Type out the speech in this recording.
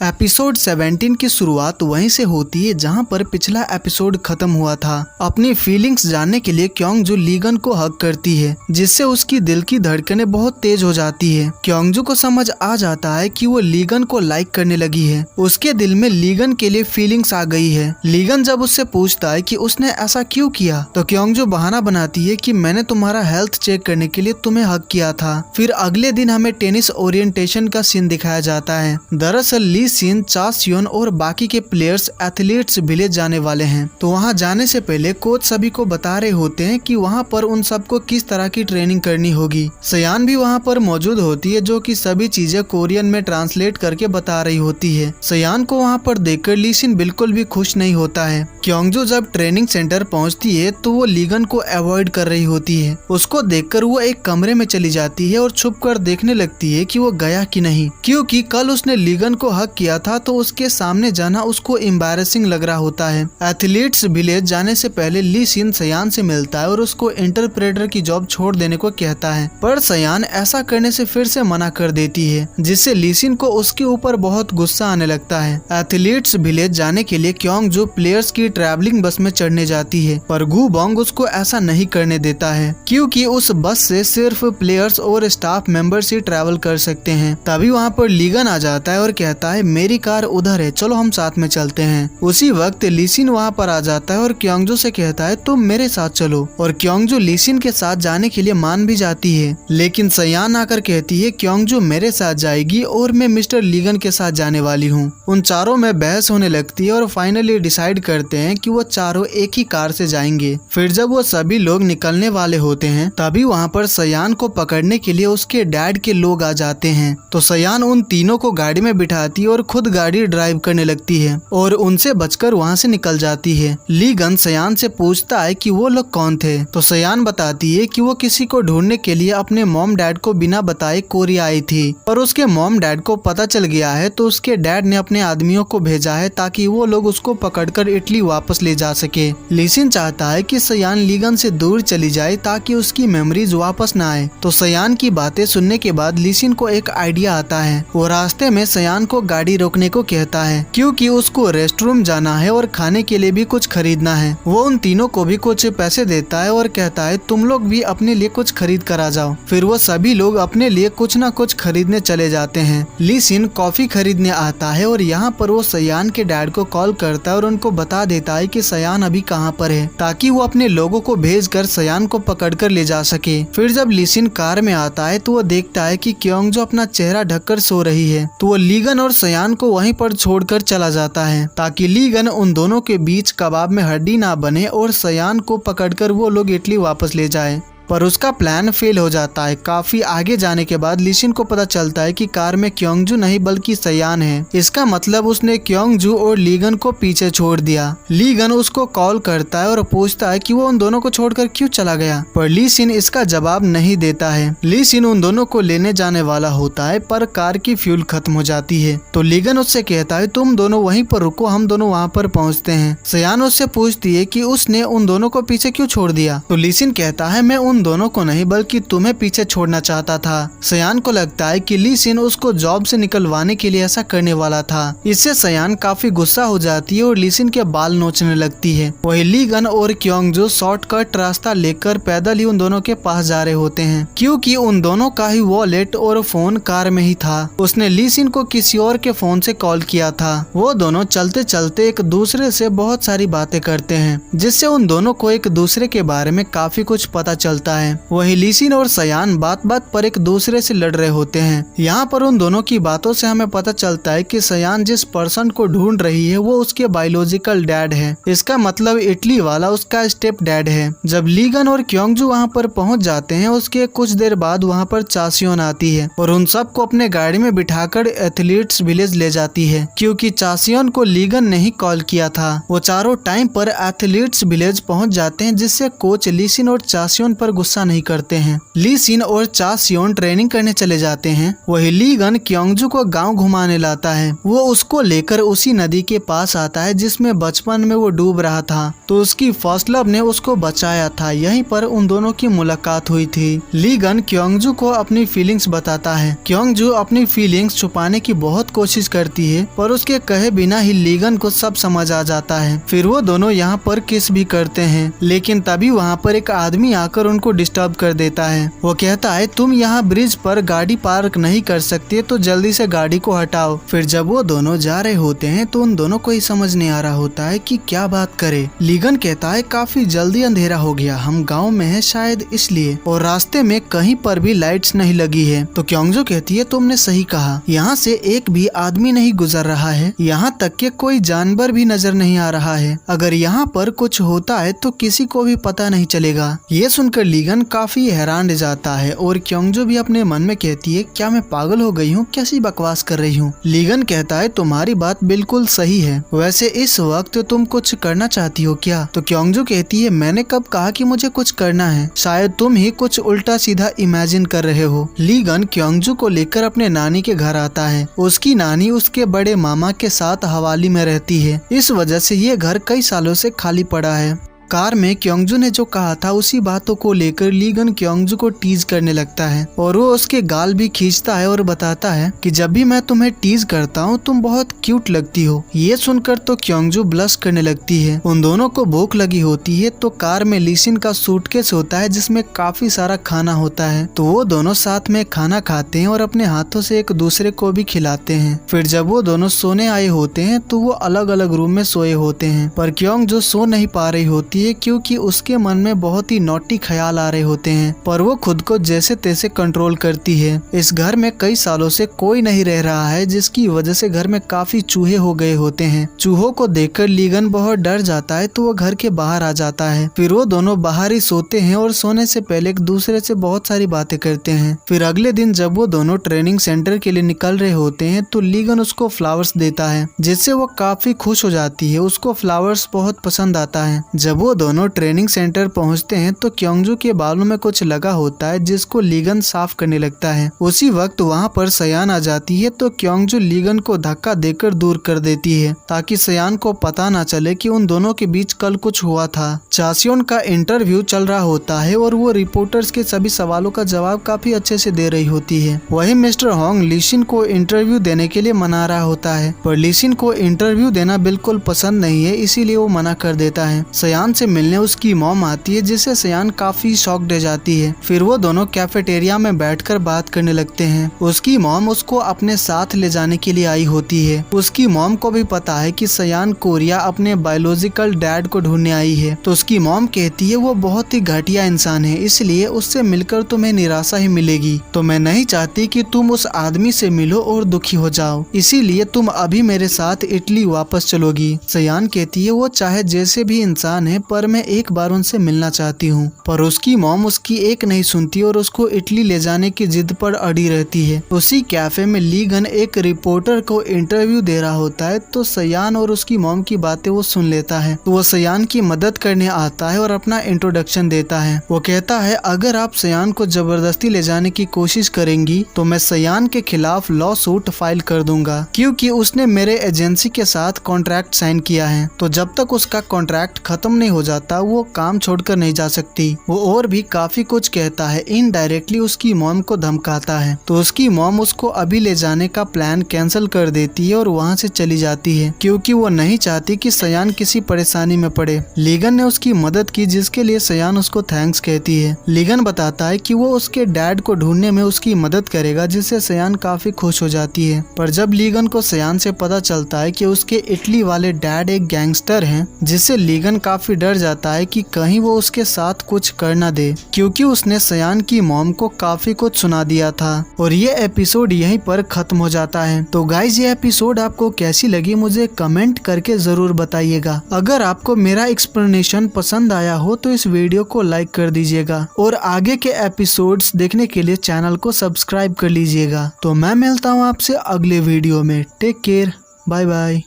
Episode 17 की शुरुआत वहीं से होती है जहां पर पिछला एपिसोड खत्म हुआ था। अपनी फीलिंग्स जानने के लिए क्योंगजू लीगन को हक करती है, जिससे उसकी दिल की धड़कनें बहुत तेज हो जाती है। क्योंगजू को समझ आ जाता है कि वो लीगन को लाइक करने लगी है। उसके दिल में लीगन के लिए फीलिंग्स आ गई है। लीगन जब उससे पूछता है कि उसने ऐसा क्यों किया, तो क्योंगजू बहाना बनाती है कि मैंने तुम्हारा हेल्थ चेक करने के लिए तुम्हें हक किया था। फिर अगले दिन हमें टेनिस ओरिएंटेशन का सीन दिखाया जाता है। दरअसल ली सिन, चा सियोन और बाकी के प्लेयर्स एथलीट्स विलेज जाने वाले हैं। तो वहां जाने से पहले कोच सभी को बता रहे होते हैं कि वहां पर उन सबको किस तरह की ट्रेनिंग करनी होगी। सयान भी वहां पर मौजूद होती है, जो कि सभी चीजें कोरियन में ट्रांसलेट करके बता रही होती है। सयान को वहां पर देखकर ली सिन बिल्कुल भी खुश नहीं होता है। क्योंगजू जब ट्रेनिंग सेंटर पहुंचती है तो वो लीगन को अवॉइड कर रही होती है। उसको देखकर वो एक कमरे में चली जाती है और छुप कर देखने लगती है कि वो गया कि नहीं, क्योंकि कल उसने लीगन को हक किया था तो उसके सामने जाना उसको एम्बैरेसिंग लग रहा होता है। एथलीट्स विलेज जाने से पहले ली सिन सयान से मिलता है और उसको इंटरप्रेटर की जॉब छोड़ देने को कहता है, पर सयान ऐसा करने से फिर से मना कर देती है, जिससे ली सिन को उसके ऊपर बहुत गुस्सा आने लगता है। एथलीट्स विलेज जाने के लिए क्योंगजू प्लेयर्स की ट्रैवलिंग बस में चढ़ने जाती है, पर गु बोंग उसको ऐसा नहीं करने देता है, क्योंकि उस बस से सिर्फ प्लेयर्स और स्टाफ मेंबर्स ही ट्रैवल कर सकते हैं। तभी वहाँ पर लीगन आ जाता है और कहता है मेरी कार उधर है, चलो हम साथ में चलते हैं। उसी वक्त ली सिन वहाँ पर आ जाता है और क्योंगजू से कहता है तुम मेरे साथ चलो, और क्योंगजू ली सिन के साथ जाने के लिए मान भी जाती है। लेकिन सयान आकर कहती है क्योंगजू मेरे साथ जाएगी और मैं मिस्टर लीगन के साथ जाने वाली हूँ। उन चारों में बहस होने लगती है और फाइनली डिसाइड करते हैं कि वो चारों एक ही कार से जाएंगे। फिर जब वो सभी लोग निकलने वाले होते हैं तभी वहाँ पर सयान को पकड़ने के लिए उसके डैड के लोग आ जाते हैं। तो सयान उन तीनों को गाड़ी में बिठाती है और खुद गाड़ी ड्राइव करने लगती है और उनसे बचकर वहाँ से निकल जाती है। लीगन सयान से पूछता है कि वो लोग कौन थे, तो सयान बताती है कि वो किसी को ढूंढने के लिए अपने मॉम डैड को बिना बताए कोरिया आई थी, पर उसके मॉम डैड को पता चल गया है तो उसके डैड ने अपने आदमियों को भेजा है ताकि वो लोग उसको पकड़कर इटली वापस ले जा सके। ली सिन चाहता है कि सयान लीगन से दूर चली जाए ताकि उसकी मेमोरीज वापस न आए। तो सयान की बातें सुनने के बाद ली सिन को एक आइडिया आता है। वो रास्ते में सयान को गाड़ी रोकने को कहता है, क्योंकि उसको रेस्टरूम जाना है और खाने के लिए भी कुछ खरीदना है। वो उन तीनों को भी कुछ पैसे देता है और कहता है तुम लोग भी अपने लिए कुछ खरीद कर आ जाओ। फिर वो सभी लोग अपने लिए कुछ न कुछ खरीदने चले जाते हैं। ली सिन कॉफी खरीदने आता है और यहाँ पर वो सयान के डैड को कॉल करता है और उनको बता देता है कि सयान अभी कहाँ पर है, ताकि वो अपने लोगों को भेजकर सयान को पकड़कर ले जा सके। फिर जब ली सिन कार में आता है तो वो देखता है कि क्योंगजू अपना चेहरा ढककर सो रही है, तो वो लीगन और सयान को वहीं पर छोड़कर चला जाता है ताकि लीगन उन दोनों के बीच कबाब में हड्डी ना बने और सयान को पकड़कर वो लोग इटली वापस ले जाए। पर उसका प्लान फेल हो जाता है। काफी आगे जाने के बाद ली सिन को पता चलता है कि कार में क्योंगजू नहीं बल्कि सयान है। इसका मतलब उसने क्योंगजू और लीगन को पीछे छोड़ दिया। लीगन उसको कॉल करता है और पूछता है कि वो उन दोनों को छोड़कर क्यों चला गया, पर ली सिन इसका जवाब नहीं देता है। ली सिन उन दोनों को लेने जाने वाला होता है, पर कार की फ्यूल खत्म हो जाती है। तो लीगन उससे कहता है तुम दोनों वहीं पर रुको, हम दोनों वहाँ पर पहुँचते हैं। सयान उससे पूछती है कि उसने उन दोनों को पीछे क्यों छोड़ दिया, तो ली सिन कहता है मैं उन दोनों को नहीं बल्कि तुम्हें पीछे छोड़ना चाहता था। सयान को लगता है कि ली सिन उसको जॉब से निकलवाने के लिए ऐसा करने वाला था। इससे सयान काफी गुस्सा हो जाती है और ली सिन के बाल नोचने लगती है। वही लीगन और क्योंगजू शॉर्टकट रास्ता लेकर पैदल ही उन दोनों के पास जा रहे होते हैं, क्योंकि उन दोनों का ही वॉलेट और फोन कार में ही था। उसने ली सिन को किसी और के फोन से कॉल किया था। वो दोनों चलते चलते एक दूसरे से बहुत सारी बातें करते हैं, जिससे उन दोनों को एक दूसरे के बारे में काफी कुछ पता चलता है। वही ली सिन और सयान बात बात पर एक दूसरे से लड़ रहे होते हैं। यहाँ पर उन दोनों की बातों से हमें पता चलता है कि सयान जिस पर्सन को ढूंढ रही है वो उसके बायोलॉजिकल डैड है। इसका मतलब इटली वाला उसका स्टेप डैड है। जब लीगन और क्योंगजू वहाँ पर पहुँच जाते हैं उसके कुछ देर बाद वहाँ पर चा सियोन आती है और उन सबको अपने गाड़ी में बिठाकर एथलीट्स विलेज ले जाती है, क्योंकि चा सियोन को लीगन ने ही कॉल किया था। वो चारों टाइम पर एथलीट्स विलेज पहुँच जाते हैं, जिससे कोच ली सिन और चा सियोन पर गुस्सा नहीं करते हैं। ली सिन और चा सियोन ट्रेनिंग करने चले जाते हैं। वही लीगन क्योंगजू को गांव घुमाने लाता है। वो उसको लेकर उसी नदी के पास आता है जिसमें बचपन में वो डूब रहा था, तो उसकी फर्स्ट लव ने उसको बचाया था। यहीं पर उन दोनों की मुलाकात हुई थी। लीगन क्योंगजू को अपनी फीलिंग्स बताता है। क्योंगजू अपनी फीलिंग्स छुपाने की बहुत कोशिश करती है, पर उसके कहे बिना ही लीगन को सब समझ आ जाता है। फिर वो दोनों यहाँ पर किस भी करते हैं, लेकिन तभी वहाँ पर एक आदमी आकर उनको डिस्टर्ब कर देता है। वो कहता है तुम यहाँ ब्रिज पर गाड़ी पार्क नहीं कर सकते, तो जल्दी से गाड़ी को हटाओ। फिर जब वो दोनों जा रहे होते हैं तो उन दोनों को ही समझ नहीं आ रहा होता है कि क्या बात करे। लीगन कहता है काफी जल्दी अंधेरा हो गया, हम गाँव में है शायद इसलिए, और रास्ते में कहीं पर भी लाइट्स नहीं लगी है। तो क्योंगजू कहती है तुमने सही कहा, यहाँ से एक भी आदमी नहीं गुजर रहा है, यहाँ तक के कोई जानवर भी नजर नहीं आ रहा है। अगर यहाँ पर कुछ होता है तो किसी को भी पता नहीं चलेगा। ये सुनकर लीगन काफी हैरान रह जाता है और क्योंगजू भी अपने मन में कहती है क्या मैं पागल हो गई हूँ, कैसी बकवास कर रही हूँ। लीगन कहता है तुम्हारी बात बिल्कुल सही है, वैसे इस वक्त तुम कुछ करना चाहती हो क्या? तो क्योंगजू कहती है मैंने कब कहा कि मुझे कुछ करना है, शायद तुम ही कुछ उल्टा सीधा इमेजिन कर रहे हो। लीगन क्योंगजू को लेकर अपने नानी के घर आता है। उसकी नानी उसके बड़े मामा के साथ हवाली में रहती है, इस वजह से ये घर कई सालों से खाली पड़ा है। कार में क्योंगजू ने जो कहा था उसी बातों को लेकर लीगन क्योंगजू को टीज करने लगता है और वो उसके गाल भी खींचता है और बताता है कि जब भी मैं तुम्हें टीज करता हूँ तुम बहुत क्यूट लगती हो। ये सुनकर तो क्योंगजू ब्लश करने लगती है। उन दोनों को भूख लगी होती है, तो कार में लीसिन का सूटकेस होता है जिसमें काफी सारा खाना होता है, तो वो दोनों साथ में खाना खाते हैं और अपने हाथों से एक दूसरे को भी खिलाते हैं। फिर जब वो दोनों सोने आए होते हैं तो वो अलग अलग रूम में सोए होते हैं, पर क्योंगजू सो नहीं पा रही होती है क्योंकि उसके मन में बहुत ही नॉटी ख्याल आ रहे होते हैं, पर वो खुद को जैसे तैसे कंट्रोल करती है। इस घर में कई सालों से कोई नहीं रह रहा है, जिसकी वजह से घर में काफी चूहे हो गए होते हैं। चूहों को देखकर लीगन बहुत डर जाता है, तो वो घर के बाहर आ जाता है। फिर वो दोनों बाहर ही सोते हैं और सोने से पहले एक दूसरे से बहुत सारी बातें करते हैं। फिर अगले दिन जब वो दोनों ट्रेनिंग सेंटर के लिए निकल रहे होते हैं तो लीगन उसको फ्लावर्स देता है, जिससे वो काफी खुश हो जाती है। उसको फ्लावर्स बहुत पसंद आता है। जब वो दोनों ट्रेनिंग सेंटर पहुंचते हैं तो क्योंगजू के बालों में कुछ लगा होता है, जिसको लीगन साफ करने लगता है। उसी वक्त वहां पर सयान आ जाती है, तो क्योंगजू लीगन को धक्का देकर दूर कर देती है ताकि सयान को पता ना चले कि उन दोनों के बीच कल कुछ हुआ था। चासियोन का इंटरव्यू चल रहा होता है और वो रिपोर्टर्स के सभी सवालों का जवाब काफी अच्छे से दे रही होती है। वही मिस्टर होंग लीसिन को इंटरव्यू देने के लिए मना रहा होता है, पर लीसिन को इंटरव्यू देना बिल्कुल पसंद नहीं है, इसीलिए वो मना कर देता है। सयान से मिलने उसकी मॉम आती है, जिससे सयान काफी शॉक्ड रह जाती है। फिर वो दोनों कैफेटेरिया में बैठकर बात करने लगते हैं। उसकी मॉम उसको अपने साथ ले जाने के लिए आई होती है। उसकी मॉम को भी पता है कि सयान कोरिया अपने बायोलॉजिकल डैड को ढूंढने आई है, तो उसकी मॉम कहती है वो बहुत ही घटिया इंसान है, इसलिए उससे मिलकर तुम्हें निराशा ही मिलेगी। तो मैं नहीं चाहती कि तुम उस आदमी से मिलो और दुखी हो जाओ, इसीलिए तुम अभी मेरे साथ इटली वापस चलोगी। सयान कहती है वो चाहे जैसे भी इंसान है, पर मैं एक बार उनसे मिलना चाहती हूँ। पर उसकी मॉम उसकी एक नहीं सुनती और उसको इटली ले जाने की जिद पर अड़ी रहती है। उसी कैफे में लीगन एक रिपोर्टर को इंटरव्यू दे रहा होता है, तो सयान और उसकी मॉम की बातें वो सुन लेता है। तो वो सयान की मदद करने आता है और अपना इंट्रोडक्शन देता है। वो कहता है अगर आप सयान को जबरदस्ती ले जाने की कोशिश करेंगी तो मैं सयान के खिलाफ लॉ सूट फाइल कर दूंगा, क्योंकि उसने मेरे एजेंसी के साथ कॉन्ट्रैक्ट साइन किया है। तो जब तक उसका कॉन्ट्रैक्ट खत्म नहीं हो जाता वो काम छोड़कर नहीं जा सकती। वो और भी काफी कुछ कहता है, इनडायरेक्टली उसकी मॉम को धमकाता है। तो उसकी मॉम उसको अभी ले जाने का प्लान कैंसिल कर देती है और वहाँ से चली जाती है, क्योंकि वो नहीं चाहती कि सयान किसी परेशानी में पड़े। लीगन ने उसकी मदद की, जिसके लिए सयान उसको थैंक्स कहती है। लीगन बताता है कि वो उसके डैड को ढूंढने में उसकी मदद करेगा, जिससे सयान काफी खुश हो जाती है। पर जब लीगन को सयान से पता चलता है कि उसके इटली वाले डैड एक गैंगस्टर हैं, जिससे लीगन काफी डर जाता है कि कहीं वो उसके साथ कुछ कर ना दे, क्योंकि उसने सयान की मॉम को काफी कुछ सुना दिया था। और ये एपिसोड यहीं पर खत्म हो जाता है। तो गाइज ये एपिसोड आपको कैसी लगी मुझे कमेंट करके जरूर बताइएगा। अगर आपको मेरा एक्सप्लेनेशन पसंद आया हो तो इस वीडियो को लाइक कर दीजिएगा और आगे के एपिसोड्स देखने के लिए चैनल को सब्सक्राइब कर लीजिएगा। तो मैं मिलता हूँ आपसे अगले वीडियो में। Take care, bye bye.